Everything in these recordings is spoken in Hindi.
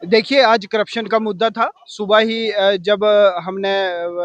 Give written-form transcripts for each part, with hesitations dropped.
देखिए, आज करप्शन का मुद्दा था। सुबह ही जब हमने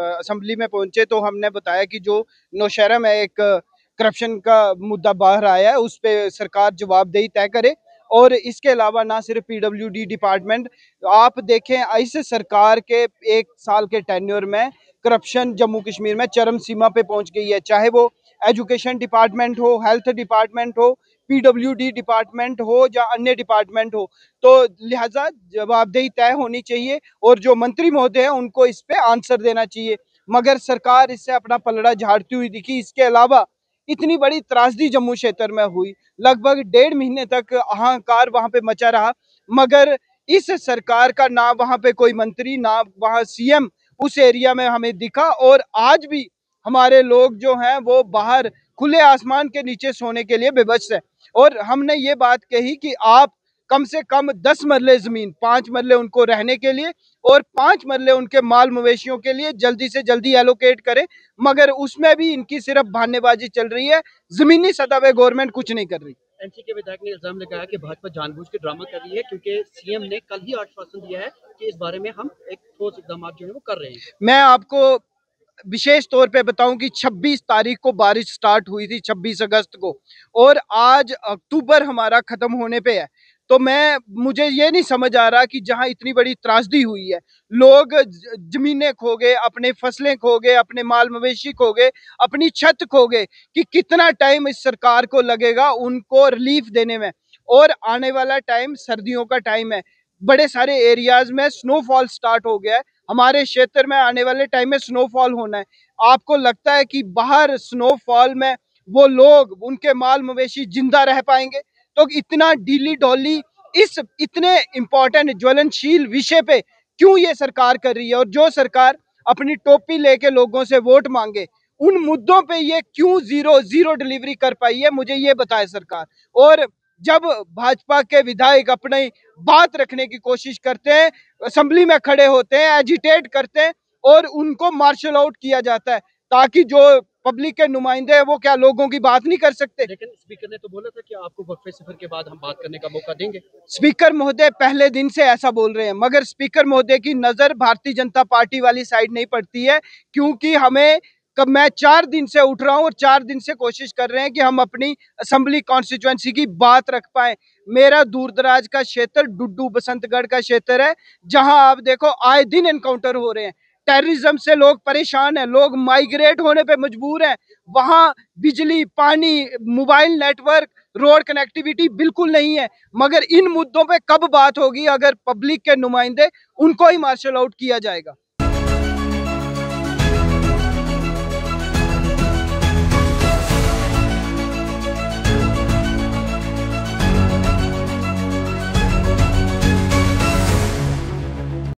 असेंबली में पहुंचे तो हमने बताया कि जो नौशहरा में एक करप्शन का मुद्दा बाहर आया है, उस पे सरकार जवाबदेही तय करे। और इसके अलावा ना सिर्फ पीडब्ल्यूडी डिपार्टमेंट, आप देखें इस सरकार के 1 साल के टेन्योर में करप्शन जम्मू कश्मीर में चरम सीमा पे पहुंच गई है। चाहे वो एजुकेशन डिपार्टमेंट हो, हेल्थ डिपार्टमेंट हो, पीडब्ल्यूडी डिपार्टमेंट हो या अन्य डिपार्टमेंट हो। तो लिहाजा जवाबदेही तय होनी चाहिए और जो मंत्री महोदय हैं उनको इस पे आंसर देना चाहिए। मगर सरकार इससे अपना पलड़ा झाड़ती हुई दिखी। इसके अलावा इतनी बड़ी त्रासदी जम्मू क्षेत्र में हुई, लगभग 1.5 महीने तक हाहाकार वहां पे मचा रहा। मगर इस सरकार का ना वहां पे कोई मंत्री, ना वहां सीएम उस एरिया में हमें दिखा। और आज भी हमारे लोग जो हैं वो बाहर खुले आसमान के नीचे सोने के लिए बेबस है। और हमने ये बात कही कि आप कम से कम 10 मरले जमीन, 5 मरले उनको रहने के लिए और 5 मरले उनके माल मवेशियों के लिए जल्दी से जल्दी एलोकेट करें। मगर उसमें भी इनकी सिर्फ बहानेबाजी चल रही है, जमीनी सतह पे गवर्नमेंट कुछ नहीं कर रही। एनसी के विधायक ने इल्जाम लगाया कि भाजपा जानबूझ के ड्रामा कर रही है, क्योंकि सीएम ने कल ही आश्वासन दिया है कि इस बारे में हम एक ठोस इकदाम जो है वो कर रहे हैं। मैं आपको विशेष तौर पे बताऊं कि 26 तारीख को बारिश स्टार्ट हुई थी, 26 अगस्त को, और आज अक्टूबर हमारा खत्म होने पे है। तो मुझे ये नहीं समझ आ रहा कि जहां इतनी बड़ी त्रासदी हुई है, लोग जमीनें खो गए, अपने फसलें खो गए, अपने माल मवेशी खो गए, अपनी छत खो गए, कि कितना टाइम इस सरकार को लगेगा उनको रिलीफ देने में। और आने वाला टाइम सर्दियों का टाइम है, बड़े सारे एरियाज में स्नोफॉल स्टार्ट हो गया है। हमारे क्षेत्र में आने वाले टाइम में स्नोफॉल होना है। आपको लगता है कि बाहर स्नोफॉल में वो लोग, उनके माल मवेशी जिंदा रह पाएंगे? तो इतना डीली डॉली इस इतने इंपॉर्टेंट ज्वलनशील विषय पे क्यों ये सरकार कर रही है? और जो सरकार अपनी टोपी लेके लोगों से वोट मांगे, उन मुद्दों पे ये क्यों जीरो जीरो डिलीवरी कर पाई है? मुझे ये बताए सरकार। और जब भाजपा के विधायक अपनी बात रखने की कोशिश करते हैं, असेंबली में खड़े होते हैं, एजिटेट करते हैं, और उनको मार्शल आउट किया जाता है, ताकि जो पब्लिक के नुमाइंदे हैं वो क्या लोगों की बात नहीं कर सकते? लेकिन स्पीकर ने तो बोला था कि आपको वक्फे सिफर के बाद हम बात करने का मौका देंगे। स्पीकर महोदय पहले दिन से ऐसा बोल रहे हैं, मगर स्पीकर महोदय की नजर भारतीय जनता पार्टी वाली साइड नहीं पड़ती है। क्योंकि हमें मैं 4 दिन से उठ रहा हूं और 4 दिन से कोशिश कर रहे हैं कि हम अपनी असेंबली कॉन्स्टिट्यूएंसी की बात रख पाए। मेरा दूर दराज का क्षेत्र डुड्डू बसंतगढ़ का क्षेत्र है, जहां आप देखो आए दिन एनकाउंटर हो रहे हैं। टेररिज्म से लोग परेशान हैं, लोग माइग्रेट होने पे मजबूर हैं। वहां बिजली, पानी, मोबाइल नेटवर्क, रोड कनेक्टिविटी बिल्कुल नहीं है। मगर इन मुद्दों पे कब बात होगी अगर पब्लिक के नुमाइंदे, उनको ही मार्शल आउट किया जाएगा?